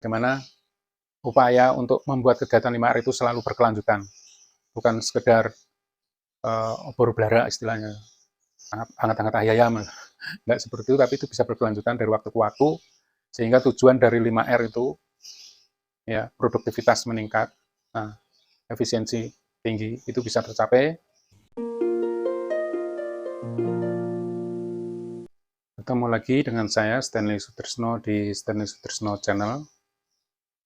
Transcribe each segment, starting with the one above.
bagaimana upaya untuk membuat kegiatan 5R itu selalu berkelanjutan, bukan sekedar obor blara istilahnya, hangat-hangat ayam, nggak seperti itu, tapi itu bisa berkelanjutan dari waktu ke waktu, sehingga tujuan dari 5R itu ya produktivitas meningkat, nah, efisiensi tinggi itu bisa tercapai. Ketemu lagi dengan saya Stanley Sutrisno di Stanley Sutrisno Channel.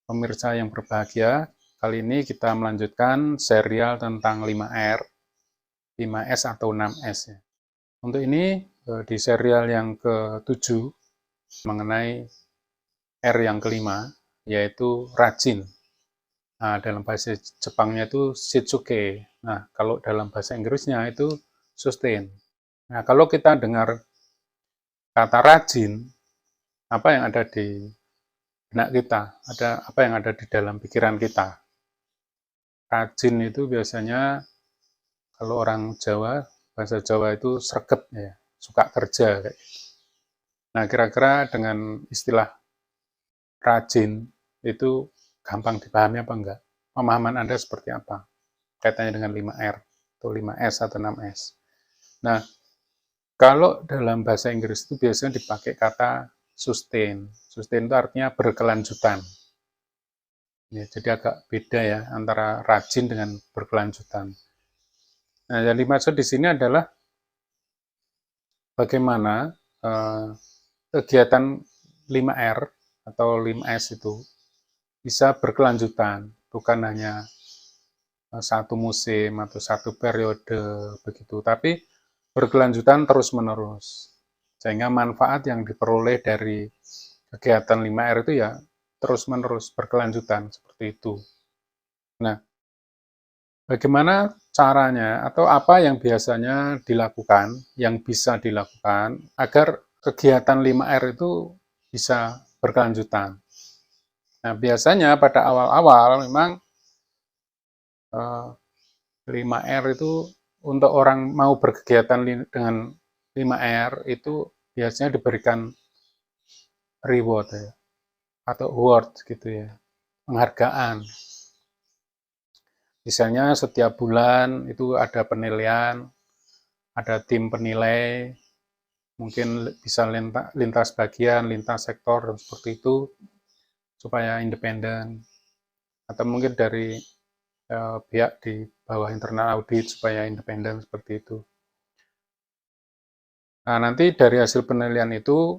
Pemirsa yang berbahagia, kali ini kita melanjutkan serial tentang 5R, 5S atau 6S. Untuk ini di serial yang ke-7 mengenai R yang kelima, yaitu rajin. Nah, dalam bahasa Jepangnya itu shitsuke. Nah, kalau dalam bahasa Inggrisnya itu sustain. Nah, kalau kita dengar kata rajin, apa yang ada di benak kita? Apa yang ada di dalam pikiran kita? Rajin itu biasanya kalau orang Jawa, bahasa Jawa itu sregep ya, suka kerja kayak gitu. Nah, kira-kira dengan istilah rajin itu gampang dipahami apa enggak? Pemahaman Anda seperti apa? Kaitannya dengan 5R atau 5S atau 6S. Nah, kalau dalam bahasa Inggris itu biasanya dipakai kata sustain. Sustain itu artinya berkelanjutan. Ya, jadi agak beda ya antara rajin dengan berkelanjutan. Nah, yang dimaksud di sini adalah bagaimana kegiatan 5R atau 5S itu bisa berkelanjutan, bukan hanya satu musim atau satu periode begitu, tapi berkelanjutan terus-menerus. Sehingga manfaat yang diperoleh dari kegiatan 5R itu ya terus-menerus berkelanjutan seperti itu. Nah, bagaimana caranya atau apa yang biasanya dilakukan, yang bisa dilakukan agar kegiatan 5R itu bisa berkelanjutan? Nah, biasanya pada awal-awal memang 5R itu untuk orang mau berkegiatan dengan 5R itu biasanya diberikan reward ya, atau award gitu ya, penghargaan. Misalnya setiap bulan itu ada penilaian, ada tim penilai, mungkin bisa lintas bagian, lintas sektor, dan seperti itu, supaya independen. Atau mungkin dari pihak di bawah internal audit, supaya independen, seperti itu. Nah, nanti dari hasil penilaian itu,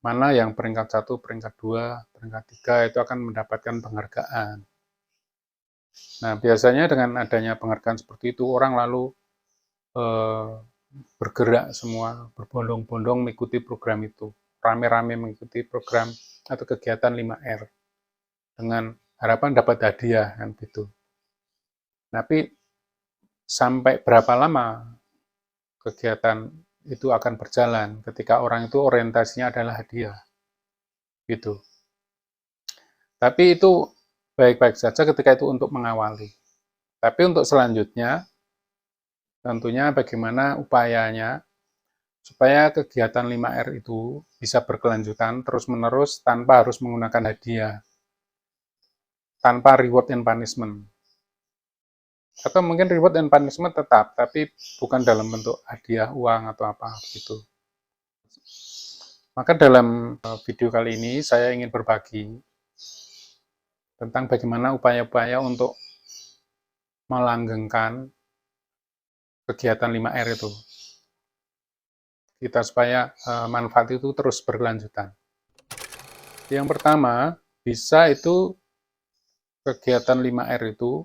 mana yang peringkat 1, peringkat 2, peringkat 3, itu akan mendapatkan penghargaan. Nah, biasanya dengan adanya penghargaan seperti itu, orang lalu bergerak semua, berbondong-bondong mengikuti program itu, rame-rame mengikuti program atau kegiatan 5R, dengan harapan dapat hadiah, kan gitu. Tapi sampai berapa lama kegiatan itu akan berjalan ketika orang itu orientasinya adalah hadiah, gitu. Tapi itu baik-baik saja ketika itu untuk mengawali. Tapi untuk selanjutnya, tentunya bagaimana upayanya supaya kegiatan 5R itu bisa berkelanjutan terus-menerus tanpa harus menggunakan hadiah, tanpa reward and punishment. Atau mungkin reward and punishment tetap, tapi bukan dalam bentuk hadiah, uang, atau apa gitu. Maka dalam video kali ini saya ingin berbagi tentang bagaimana upaya-upaya untuk melanggengkan kegiatan 5R itu. Kita supaya manfaat itu terus berkelanjutan. Yang pertama, bisa itu kegiatan 5R itu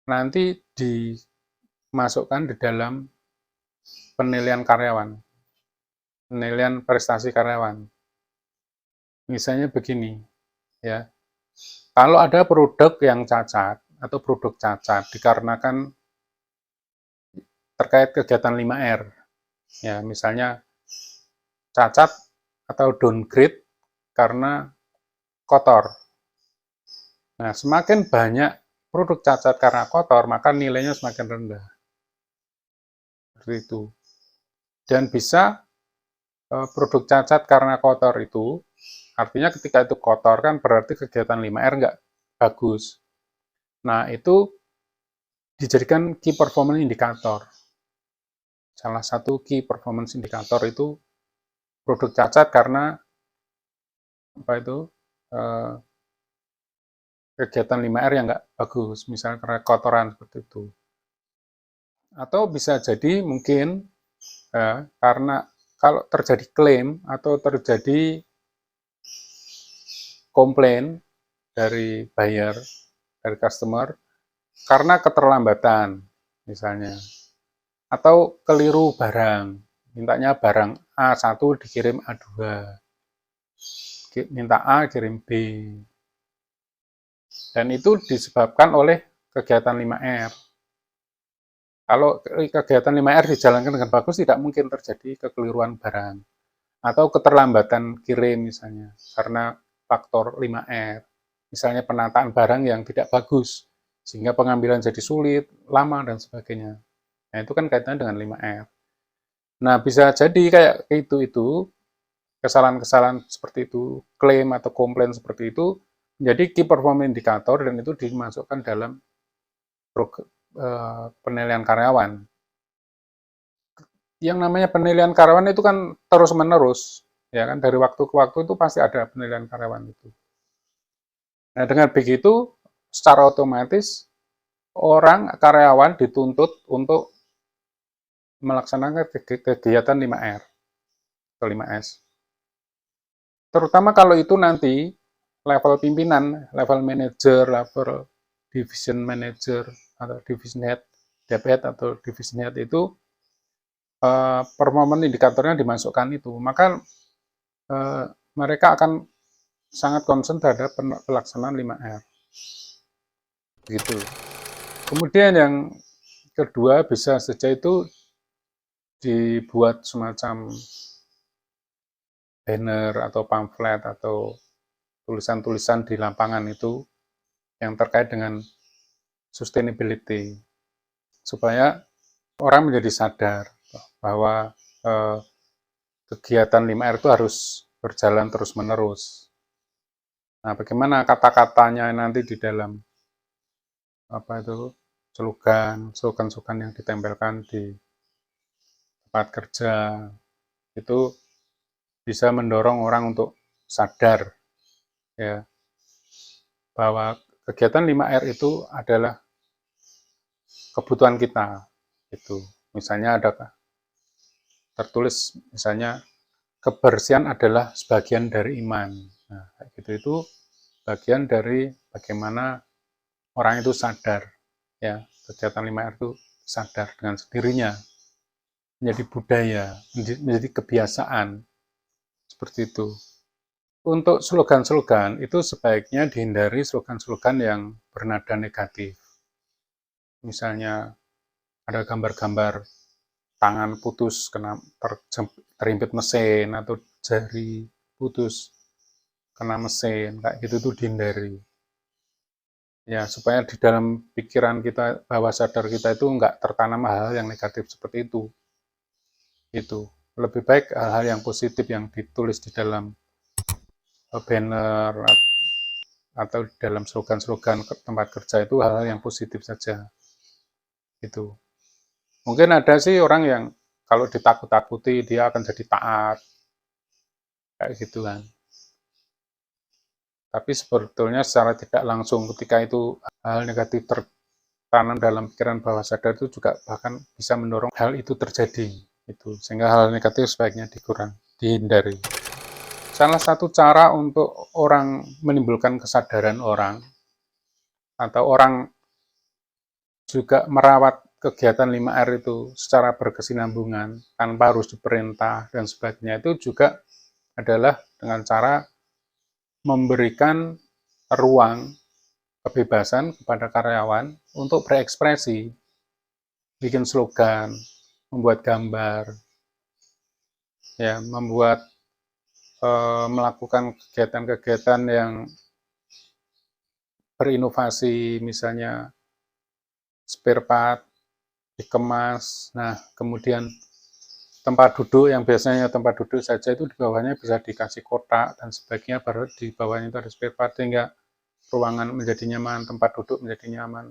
nanti dimasukkan di dalam penilaian karyawan, penilaian prestasi karyawan. Misalnya begini, ya, kalau ada produk yang cacat atau produk cacat dikarenakan terkait kegiatan 5R, ya, misalnya cacat atau downgrade karena kotor. Nah, semakin banyak produk cacat karena kotor, maka nilainya semakin rendah. Seperti itu. Dan bisa produk cacat karena kotor itu Artinya ketika itu kotor kan berarti kegiatan 5R nggak bagus. Nah, itu dijadikan key performance indicator. Salah satu key performance indicator itu produk cacat karena apa itu eh, kegiatan 5R yang nggak bagus, misalnya karena kotoran seperti itu. Atau bisa jadi mungkin karena kalau terjadi klaim atau terjadi komplain dari buyer, dari customer, karena keterlambatan misalnya, atau keliru barang, mintanya barang A1 dikirim A2, minta A kirim B, dan itu disebabkan oleh kegiatan 5R. Kalau kegiatan 5R dijalankan dengan bagus, tidak mungkin terjadi kekeliruan barang atau keterlambatan kirim misalnya karena faktor 5R. Misalnya penataan barang yang tidak bagus sehingga pengambilan jadi sulit, lama dan sebagainya. Nah, itu kan kaitannya dengan 5R. Nah, bisa jadi kayak itu kesalahan-kesalahan seperti itu, klaim atau komplain seperti itu menjadi key performance indicator dan itu dimasukkan dalam penilaian karyawan. Yang namanya penilaian karyawan itu kan terus-menerus, ya kan, dari waktu ke waktu itu pasti ada penilaian karyawan itu. Nah, dengan begitu secara otomatis karyawan dituntut untuk melaksanakan kegiatan 5R atau 5S. Terutama kalau itu nanti level pimpinan, level manager, level division manager atau division head, dep head atau division head itu performance indikatornya dimasukkan itu, maka mereka akan sangat concern terhadap pelaksanaan 5R. Gitu. Kemudian yang kedua bisa saja itu dibuat semacam banner atau pamflet atau tulisan-tulisan di lapangan itu yang terkait dengan sustainability supaya orang menjadi sadar bahwa kegiatan 5R itu harus berjalan terus-menerus. Nah, bagaimana kata-katanya nanti di dalam apa itu slogan yang ditempelkan di tempat kerja itu bisa mendorong orang untuk sadar ya bahwa kegiatan 5R itu adalah kebutuhan kita. Itu misalnya ada tertulis misalnya kebersihan adalah sebagian dari iman. Nah, kayak gitu itu bagian dari bagaimana orang itu sadar ya kegiatan 5R itu sadar dengan sendirinya menjadi budaya, menjadi kebiasaan seperti itu. Untuk slogan-slogan itu sebaiknya dihindari slogan-slogan yang bernada negatif. Misalnya ada gambar-gambar tangan putus kena terimpit mesin atau jari putus kena mesin, kayak gitu tuh dihindari. Ya, supaya di dalam pikiran kita, bawah sadar kita itu nggak tertanam hal-hal yang negatif seperti itu. Itu lebih baik hal-hal yang positif yang ditulis di dalam banner atau di dalam slogan-slogan tempat kerja itu hal-hal yang positif saja. Itu. Mungkin ada sih orang yang kalau ditakut-takuti dia akan jadi taat. Kayak gitu kan. Tapi sebetulnya secara tidak langsung ketika itu hal negatif tertanam dalam pikiran bawah sadar itu juga bahkan bisa mendorong hal itu terjadi. Itu sehingga hal negatif sebaiknya dihindari. Salah satu cara untuk orang menimbulkan kesadaran orang atau orang juga merawat kegiatan 5R itu secara berkesinambungan tanpa harus diperintah dan sebagainya itu juga adalah dengan cara memberikan ruang kebebasan kepada karyawan untuk berekspresi, bikin slogan, membuat gambar, ya, melakukan kegiatan-kegiatan yang berinovasi, misalnya spare part dikemas, nah kemudian tempat duduk yang biasanya tempat duduk saja itu di bawahnya bisa dikasih kotak dan sebagainya, baru di bawahnya itu ada spare part sehingga ruangan menjadi nyaman, tempat duduk menjadi nyaman,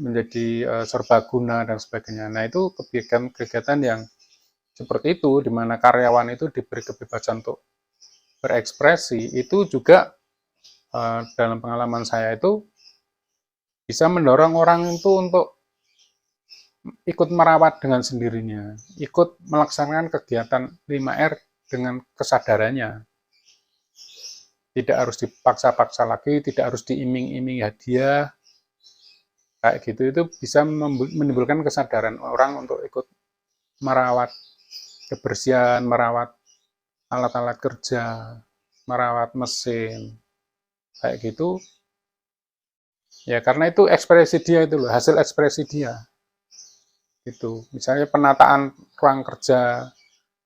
menjadi serbaguna dan sebagainya. Nah, itu kegiatan yang seperti itu, di mana karyawan itu diberi kebebasan untuk berekspresi, itu juga dalam pengalaman saya itu bisa mendorong orang itu untuk ikut merawat dengan sendirinya, ikut melaksanakan kegiatan 5R dengan kesadarannya. Tidak harus dipaksa-paksa lagi, tidak harus diiming-iming hadiah, kayak gitu. Itu bisa menimbulkan kesadaran orang untuk ikut merawat kebersihan, merawat alat-alat kerja, merawat mesin, kayak gitu. Ya, karena itu ekspresi dia itu loh, hasil ekspresi dia. Gitu. Misalnya penataan ruang kerja,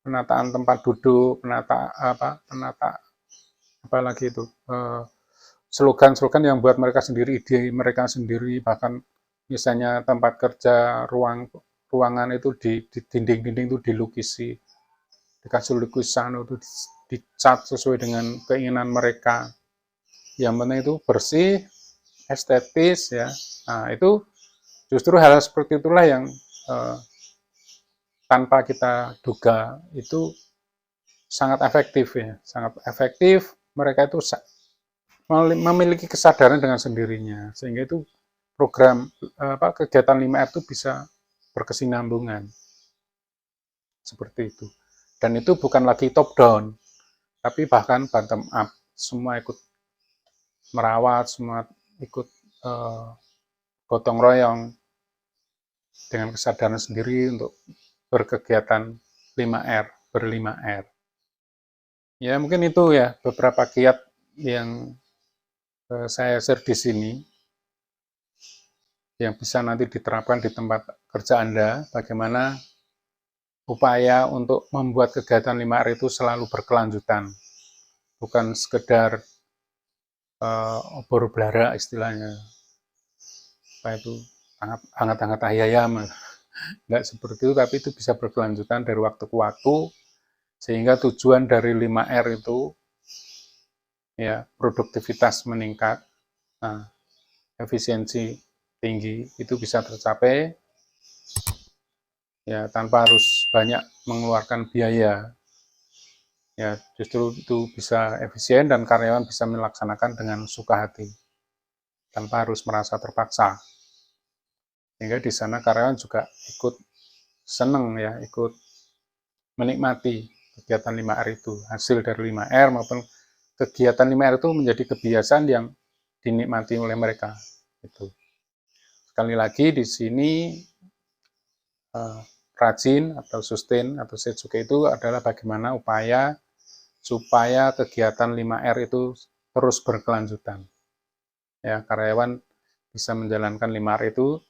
penataan tempat duduk, penata apa lagi itu, slogan-slogan yang buat mereka sendiri, ide mereka sendiri, bahkan misalnya tempat kerja, ruangan itu di dinding-dinding itu dilukisi, dikasih lukisan itu dicat sesuai dengan keinginan mereka. Yang penting itu bersih, estetis ya. Nah, itu justru hal seperti itulah yang tanpa kita duga itu sangat efektif ya, sangat efektif. Mereka itu memiliki kesadaran dengan sendirinya, sehingga itu program kegiatan 5R itu bisa berkesinambungan seperti itu. Dan itu bukan lagi top down, tapi bahkan bottom up. Semua ikut merawat, semua ikut gotong royong dengan kesadaran sendiri untuk berkegiatan 5R, ber-5R. Ya, mungkin itu ya beberapa kiat yang saya share di sini yang bisa nanti diterapkan di tempat kerja Anda, bagaimana upaya untuk membuat kegiatan 5R itu selalu berkelanjutan, bukan sekedar obor belara istilahnya, apa itu hangat-hangat ayam, nggak seperti itu, tapi itu bisa berkelanjutan dari waktu ke waktu, sehingga tujuan dari 5R itu ya produktivitas meningkat, nah, efisiensi tinggi itu bisa tercapai ya tanpa harus banyak mengeluarkan biaya. Ya, justru itu bisa efisien dan karyawan bisa melaksanakan dengan suka hati tanpa harus merasa terpaksa. Sehingga di sana karyawan juga ikut senang ya, ikut menikmati kegiatan 5R itu, hasil dari 5R maupun kegiatan 5R itu menjadi kebiasaan yang dinikmati oleh mereka. Itu. Sekali lagi di sini rajin atau sustain atau setsuke itu adalah bagaimana upaya supaya kegiatan 5R itu terus berkelanjutan. Ya, karyawan bisa menjalankan 5R itu,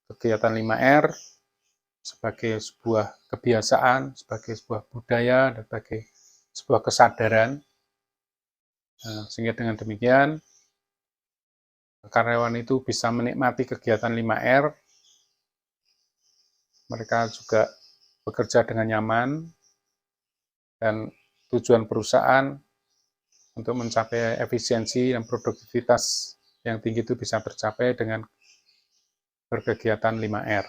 kegiatan 5R sebagai sebuah kebiasaan, sebagai sebuah budaya, dan sebagai sebuah kesadaran. Nah, sehingga dengan demikian, karyawan itu bisa menikmati kegiatan 5R, mereka juga bekerja dengan nyaman, dan tujuan perusahaan untuk mencapai efisiensi dan produktivitas yang tinggi itu bisa tercapai dengan berkegiatan 5R.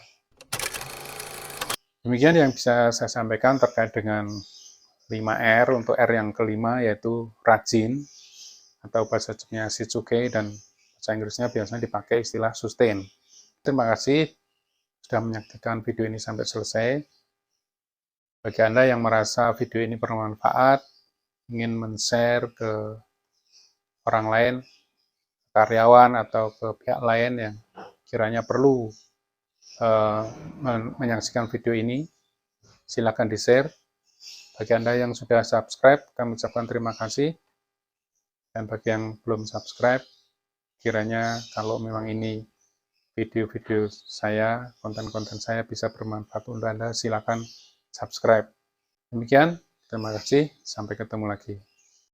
Demikian yang bisa saya sampaikan terkait dengan 5R untuk R yang kelima, yaitu rajin, atau bahasa Jepangnya Shitsuke, dan bahasa Inggrisnya biasanya dipakai istilah sustain. Terima kasih sudah menyaksikan video ini sampai selesai. Bagi Anda yang merasa video ini bermanfaat, ingin men-share ke orang lain, karyawan atau ke pihak lain yang kiranya perlu menyaksikan video ini, silakan di-share. Bagi Anda yang sudah subscribe, kami ucapkan terima kasih. Dan bagi yang belum subscribe, kiranya kalau memang ini video-video saya, konten-konten saya bisa bermanfaat untuk Anda, silakan subscribe. Demikian, terima kasih, sampai ketemu lagi.